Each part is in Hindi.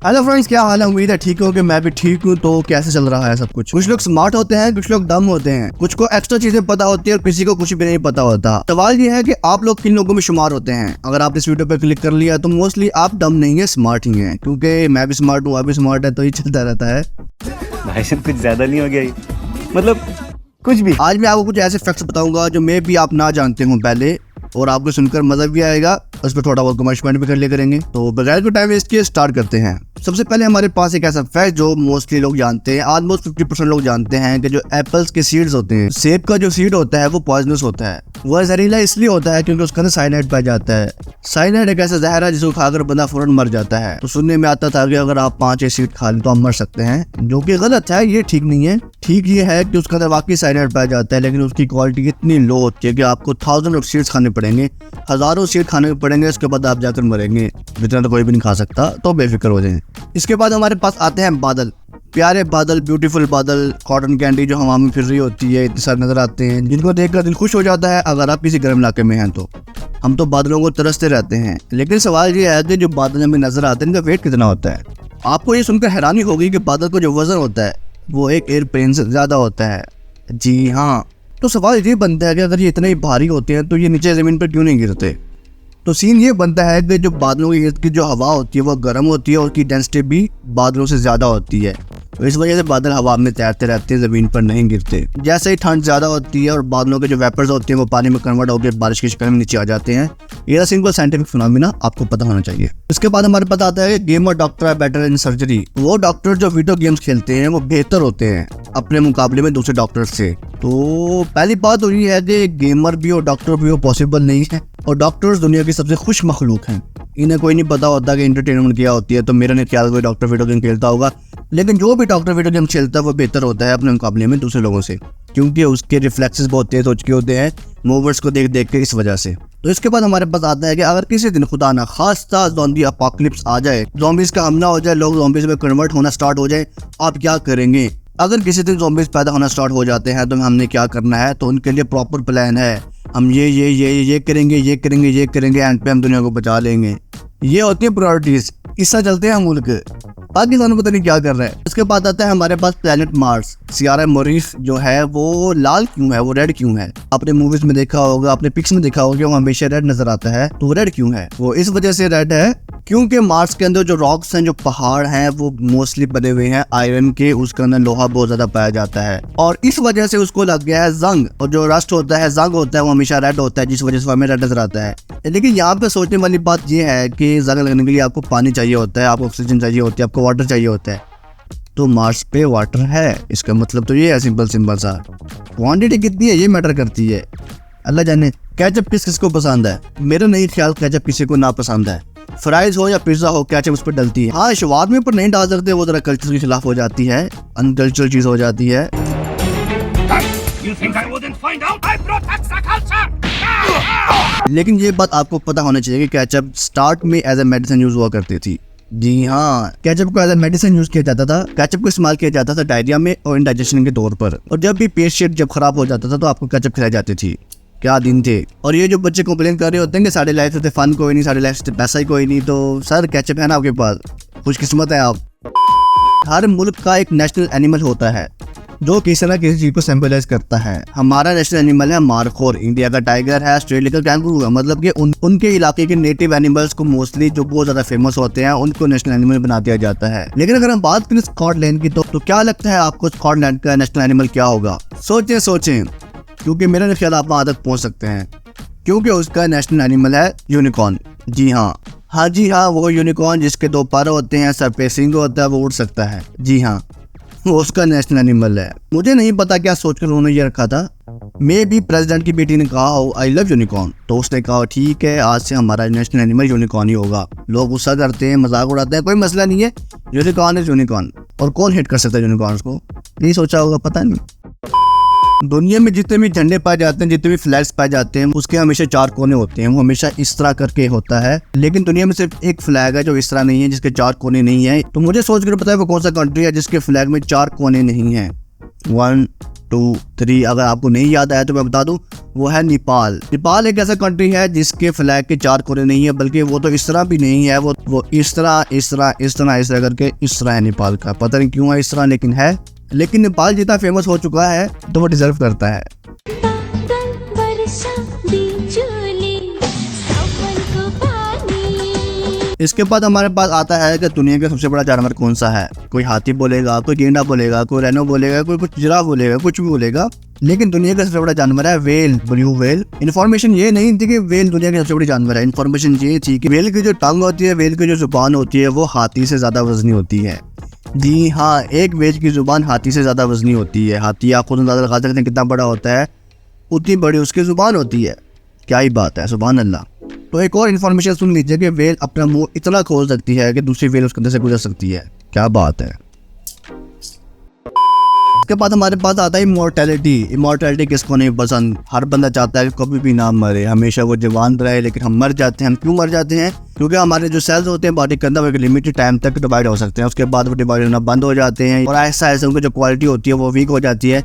हेलो फ्रेंड्स, क्या हाल है? उम्मीद है ठीक हो कि मैं भी ठीक हूँ। तो कैसे चल रहा है सब कुछ? कुछ लोग स्मार्ट होते हैं, कुछ लोग डम होते हैं, कुछ को एक्स्ट्रा चीजें पता होती है और किसी को कुछ भी नहीं पता होता। सवाल ये है कि आप लोग किन लोगों में शुमार होते हैं। अगर आप इस वीडियो पे क्लिक कर लिया तो मोस्टली आप डम नहीं है, स्मार्ट ही है, क्योंकि मैं भी स्मार्ट हूँ, आप भी स्मार्ट है, तो ये चलता रहता है। भाई साहब कुछ ज्यादा नहीं हो गया ये? मतलब कुछ भी। आज मैं आपको कुछ ऐसे फैक्ट्स बताऊंगा जो मे भी आप ना जानते हो पहले, और आपको सुनकर मजा भी आएगा, उस पर थोड़ा बहुत कमेंट भी कर लिया करेंगे। तो बगैर कोई टाइम वेस्ट किए स्टार्ट करते हैं। सबसे पहले हमारे पास एक ऐसा फैक्ट जो मोस्टली लोग जानते हैं, ऑलमोस्ट 50% लोग जानते हैं कि जो एप्पल्स के सीड्स होते हैं, सेब का जो सीड होता है वो पॉइजनस होता है। वह जहरीला इसलिए होता है क्योंकि उसके अंदर साइनाइड पाया जाता है। साइनाइड एक ऐसा जहर है जिसको खाकर बंदा फौरन मर जाता है। तो सुनने में आता था कि अगर आप 5 सीड खा लें तो आप मर सकते हैं, जो कि गलत है। ये ठीक नहीं है। ठीक ये है कि उसके अंदर वाकई साइनाइड पाया जाता है, लेकिन उसकी क्वालिटी इतनी लो होती है कि आपको 1000 ऑफ सीड्स खाने पड़ेंगे, हजारों सीड खाने पड़ेंगे, उसके बाद आप जाकर मरेंगे। इतना तो कोई भी नहीं खा सकता, तो बेफिक्र हो जाएं। इसके बाद हमारे पास आते हैं बादल। प्यारे बादल, ब्यूटीफुल बादल, कॉटन कैंडी जो हवा में फिर रही होती है, इतने सारे नजर आते हैं, जिनको देखकर दिल खुश हो जाता है। अगर आप किसी गर्म इलाके में हैं तो हम तो बादलों को तरसते रहते हैं। लेकिन सवाल ये है कि जो बादल हमें नजर आते हैं इनका वेट कितना होता है? आपको ये सुनकर हैरानी होगी कि बादल का जो वजन होता है वो एक एयरप्लेन से ज्यादा होता है। जी हाँ। तो सवाल ये बनता है कि अगर ये इतने ही भारी होते हैं तो ये नीचे जमीन पर क्यों नहीं गिरते? तो सीन ये बनता है कि जो बादलों के इर्द की जो हवा होती है वो गर्म होती है और उसकी डेंसिटी भी बादलों से ज़्यादा होती है। तो इस वजह से बादल हवा में तैरते रहते हैं, ज़मीन पर नहीं गिरते। जैसे ही ठंड ज़्यादा होती है और बादलों के जो वेपर्स होते हैं वो पानी में कन्वर्ट होकर बारिश की शक्ल में नीचे आ जाते हैं। ये सिंपल साइंटिफिक फिनोमिना आपको पता होना चाहिए। इसके बाद हमारे पास आता है गेमर डॉक्टर है बेटर इन सर्जरी। वो डॉक्टर जो वीडियो गेम्स खेलते हैं वो बेहतर होते हैं अपने मुकाबले में दूसरे डॉक्टर से। तो पहली बात तो ये है कि गेमर भी और डॉक्टर भी हो पॉसिबल नहीं है, और डॉक्टर्स दुनिया की सबसे खुश मखलूक हैं। इन्हें कोई नहीं पता होता कि एंटरटेनमेंट क्या होती है। तो मेरा नहीं ख्याल कोई डॉक्टर वीडियो गेम खेलता होगा, लेकिन जो भी डॉक्टर वीडियो गेम खेलता है वो बेहतर होता है अपने मुकाबले में दूसरे लोगों से, क्योंकि उसके रिफ्लेक्सेस बहुत तेज हो चुके होते हैं मूवर्स को देख देख के, इस वजह से। तो इसके बाद हमारे पास आता है कि अगर किसी दिन खुदा ना खास्ता ज़ॉम्बी अपोकलिप्स आ जाए, ज़ॉम्बीज़ का हमला हो जाए, लोग ज़ॉम्बीज़ में कन्वर्ट होना स्टार्ट हो जाए, आप क्या करेंगे? अगर किसी दिन ज़ॉम्बीज़ पैदा होना स्टार्ट हो जाते हैं तो हमने क्या करना है? तो उनके लिए प्रॉपर प्लान है। हम ये करेंगे, ये करेंगे, ये करेंगे, एंड पे हम दुनिया को बचा लेंगे। ये होती है प्रायोरिटीज। इससे चलते हैं हम मुल्क, पाकिस्तान पता नहीं क्या कर रहा है। उसके बाद आता है हमारे पास प्लेनेट मार्स। सियारा मरीख जो है वो लाल क्यों है, वो रेड क्यों है? आपने मूवीज में देखा होगा, आपने पिक्स में देखा होगा, वो हमेशा रेड नजर आता है। तो रेड क्यों है? वो इस वजह से रेड है क्योंकि मार्स के अंदर जो रॉक्स हैं, जो पहाड़ हैं, वो मोस्टली बने हुए हैं आयरन के। उसके अंदर लोहा बहुत ज्यादा पाया जाता है और इस वजह से उसको लग गया है जंग। और जो रस्ट होता है, जंग होता है, वो हमेशा रेड होता है, जिस वजह से हमें रेड नजर आता है। लेकिन यहाँ पे सोचने वाली बात यह है कि जंग लगने के लिए आपको पानी चाहिए होता है, आपको ऑक्सीजन चाहिए होती है, आपको वाटर चाहिए होता है। तो मार्स पे वाटर है, इसका मतलब तो ये है सिंपल सा। क्वांटिटी कितनी है ये मैटर करती है। अल्लाह जाने केचप किसको पसंद है। मेरा नहीं ख्याल केचप किसी को ना पसंद है। फ्राइज हो या पिज्जा हो, केचप उस पर डलती है। हाँ, शुरुआत में पर नहीं डाल सकते, वो जरा कल्चर के खिलाफ हो जाती है, अनकल्चरल चीज हो जाती है। लेकिन ये बात आपको पता होना चाहिए कि केचप स्टार्ट में एज ए मेडिसिन यूज हुआ करती थी। जी हाँ, केचप को एज ए मेडिसिन यूज किया जाता था। केचप को इस्तेमाल किया जाता था डायरिया में और इंडाइजेशन के तौर पर। और जब भी पेट शेट जब खराब हो जाता था तो आपको केचप खिलाई जाती थी। क्या दिन थे। और ये जो बच्चे कंप्लेन कर रहे होते हैं कि साढ़े लाइफ से फन कोई नहीं, साढ़े लाइफ से पैसा ही कोई नहीं, तो सर केचप है ना आपके पास, खुशकिस्मत है आप। हर मुल्क का एक नेशनल एनिमल होता है जो किसी ना किसी चीज को सिंबलाइज करता है। हमारा नेशनल एनिमल है मारखोर। इंडिया का टाइगर है, ऑस्ट्रेलिया का कैंगरू है। मतलब कि उनके इलाके के नेटिव एनिमल्स को मोस्टली जो बहुत ज्यादा फेमस होते हैं उनको नेशनल एनिमल बना दिया जाता है। लेकिन अगर हम बात करें स्कॉटलैंड की तो क्या लगता है आपको स्कॉटलैंड का नेशनल एनिमल क्या होगा? सोचें, क्योंकि मेरा ख्याल आप वहां तक पहुंच सकते हैं, क्योंकि उसका नेशनल एनिमल है यूनिकॉर्न। जी हाँ, वो यूनिकॉर्न जिसके 2 पर होते हैं, सर पे सिंग होता है, वो उड़ सकता है। जी हाँ, वो उसका नेशनल एनिमल है। मुझे नहीं पता क्या सोचकर उन्होंने ये रखा था। मे भी प्रेसिडेंट की बेटी ने कहा हो आई लव यूनिकॉर्न, तो उसने कहा ठीक है, आज से हमारा नेशनल एनिमल यूनिकॉर्न ही होगा। लोग गुस्सा करते हैं, मजाक उड़ाते हैं, कोई मसला नहीं है, यूनिकॉर्न इज यूनिकॉर्न। और कौन हिट कर सकता है यूनिकॉर्न को? नहीं सोचा होगा, पता नहीं। दुनिया में जितने भी झंडे पाए जाते हैं, जितने भी फ्लैग्स पाए जाते हैं, उसके हमेशा 4 कोने होते हैं। वो हमेशा इस तरह करके होता है। लेकिन दुनिया में सिर्फ एक फ्लैग है जो इस तरह नहीं है, जिसके 4 कोने नहीं है। तो मुझे सोच कर पता है वो कौन सा कंट्री है जिसके फ्लैग में 4 कोने नहीं है। 1 2 3 अगर आपको नहीं याद आया तो मैं बता दूं, वो है नेपाल। नेपाल एक ऐसा कंट्री है जिसके फ्लैग के 4 कोने नहीं है, बल्कि वो तो इस तरह भी नहीं है, वो इस तरह करके इस तरह है नेपाल का। पता नहीं क्यों है इस तरह, लेकिन है। लेकिन नेपाल जितना फेमस हो चुका है तो वो डिजर्व करता है। इसके बाद हमारे पास आता है कि दुनिया का सबसे बड़ा जानवर कौन सा है। कोई हाथी बोलेगा, कोई गेंडा बोलेगा, कोई रेनो बोलेगा, कोई कुछ जिराफ बोलेगा, कुछ भी बोलेगा, लेकिन दुनिया का सबसे बड़ा जानवर है वेल, ब्लू वेल। इन्फॉर्मेशन ये नहीं थी कि वेल दुनिया की सबसे बड़ी जानवर है, इन्फॉर्मेशन ये थी कि वेल की जो टांग होती है, वेल की जो जुबान होती है, वो हाथी से ज्यादा वजनी होती है। जी हाँ, एक वेल की जुबान हाथी से ज्यादा वजनी होती है। हाथी आप खुद अंदाजा लगा सकते हैं कितना बड़ा होता है, उतनी बड़ी उसकी जुबान होती है। क्या ही बात है, सुभान अल्लाह। तो एक और इन्फॉर्मेशन सुन लीजिए कि वेल अपना मुंह इतना खोल सकती है कि दूसरी वेल उसके अंदर से गुजर सकती है। क्या बात है। इसके बाद हमारे पास आता है इमॉर्टैलिटी। इमॉर्टैलिटी किसको नहीं पसंद, हर बंदा चाहता है कि कभी भी ना मरे, हमेशा वो जवान रहे, लेकिन हम मर जाते हैं। हम क्यों मर जाते हैं? क्योंकि हमारे जो सेल्स होते हैं बॉडी के अंदर वो एक लिमिटेड टाइम तक डिवाइड हो सकते हैं, उसके बाद वो डिवाइड होना बंद हो जाते हैं और ऐसा ऐसा उनकी जो क्वालिटी होती है वो वीक हो जाती है,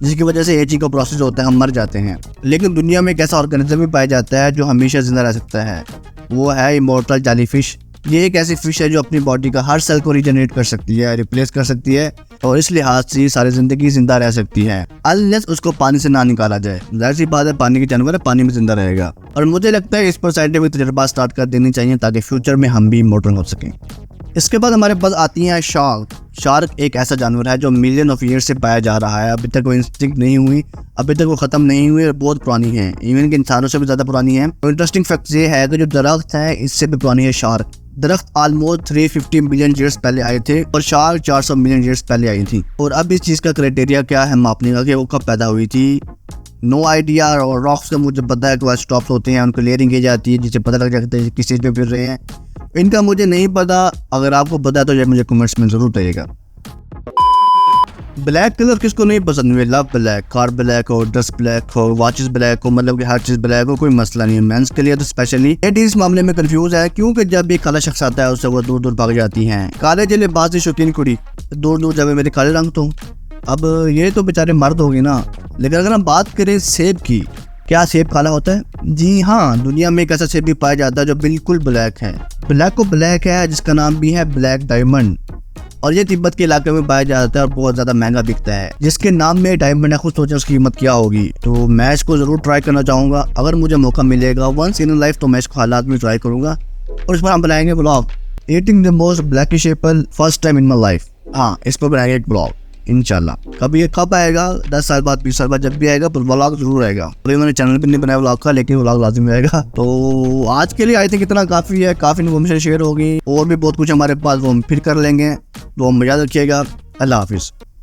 जिसकी वजह से एजिंग का प्रोसेस होता है, हम मर जाते हैं। लेकिन दुनिया में एक ऐसा ऑर्गेनिज्म भी पाया जाता है जो हमेशा जिंदा रह सकता है, वो है इमॉर्टल जेलीफिश। ये एक ऐसी फिश है जो अपनी बॉडी का हर सेल को रीजनरेट कर सकती है, रिप्लेस कर सकती है, और इस लिहाज से सारी जिंदगी जिंदा रह सकती है, अनलेस उसको पानी से ना निकाला जाए। जाहिर सी बात है, पानी के जानवर है, पानी में जिंदा रहेगा। और मुझे लगता है इस पर साइंटिफिक तजुर्बा स्टार्ट कर देनी चाहिए ताकि फ्यूचर में हम भी इमॉर्टल हो सकें। इसके बाद हमारे पास आती है शार्क। शार्क एक ऐसा जानवर है जो मिलियन ऑफ ईयर से पाया जा रहा है, अभी तक वो एक्सटिंक्ट नहीं हुई, अभी तक वो खत्म नहीं हुई और बहुत पुरानी है, इवन के इंसानों से भी ज़्यादा पुरानी है। तो इंटरेस्टिंग फैक्ट ये है कि जो दरख्त है इससे भी पुरानी है शार्क। दरख्त ऑलमोस्ट 350 मिलियन ईयर्स पहले आए थे और शार्क 400 मिलियन ईयर्स पहले आई थी। और अब इस चीज़ का क्राइटेरिया क्या है मापने का कि वो कब पैदा हुई थी, नो आइडिया। और रॉक्स का मुझे पता है कि स्टॉप्स होते हैं, उनको लेयरिंग की जाती है, जिससे पता लग जाता है किस चीज़ पे फिर रहे हैं। इनका मुझे नहीं पता, अगर आपको पता है तो ये मुझे कमेंट्स में ज़रूर बताइएगा। ब्लैक कलर किसको नहीं पसंद हुए? लव ब्लैक, कार ब्लैक हो, ड्रेस ब्लैक हो, वॉचेस ब्लैक हो, मतलब कि हर चीज़ ब्लैक हो, कोई मसला नहीं है। मेंस के लिए तो स्पेशली लेडीज इस मामले में कंफ्यूज है, क्योंकि जब भी काला शख्स आता है उससे वो दूर दूर भाग जाती हैं। काले जे लिबास की शौकीन कुड़ी दूर दूर जावे मेरे काले रंग तो। अब ये तो बेचारे मर्द हो गए ना। लेकिन अगर हम बात करें सेब की, क्या सेब काला होता है? जी हाँ, दुनिया में एक ऐसा सेब भी पाया जाता है जो बिल्कुल ब्लैक है। ब्लैक को ब्लैक है जिसका नाम भी है ब्लैक डायमंड, और ये तिब्बत के इलाके में पाया जाता है और बहुत ज़्यादा महंगा बिकता है। जिसके नाम में डायमंड है, खुद सोचें उसकी कीमत क्या होगी। तो मैं इसको ज़रूर ट्राई करना चाहूँगा, अगर मुझे मौका मिलेगा वंस इन लाइफ तो मैं इसको हालात में ट्राई करूँगा और इस पर हम बनाएंगे blog, eating the most blackish Apple first time in my life. हाँ, इस पर बनाएंगे एक ब्लॉग इंशाल्लाह। कभी ये कब आएगा, 10 साल बाद, 20 साल बाद, जब भी आएगा तो व्लॉग जरूर आएगा। अभी मैंने चैनल पे नहीं बनाया व्लॉग का, लेकिन व्लॉग लाजिम आएगा। तो आज के लिए आई थिंक इतना काफ़ी है, काफ़ी इन्फॉर्मेशन शेयर होगी, और भी बहुत कुछ हमारे पास वो हम फिर कर लेंगे। तो हम याद रखिएगा। अल्लाह हाफिज़।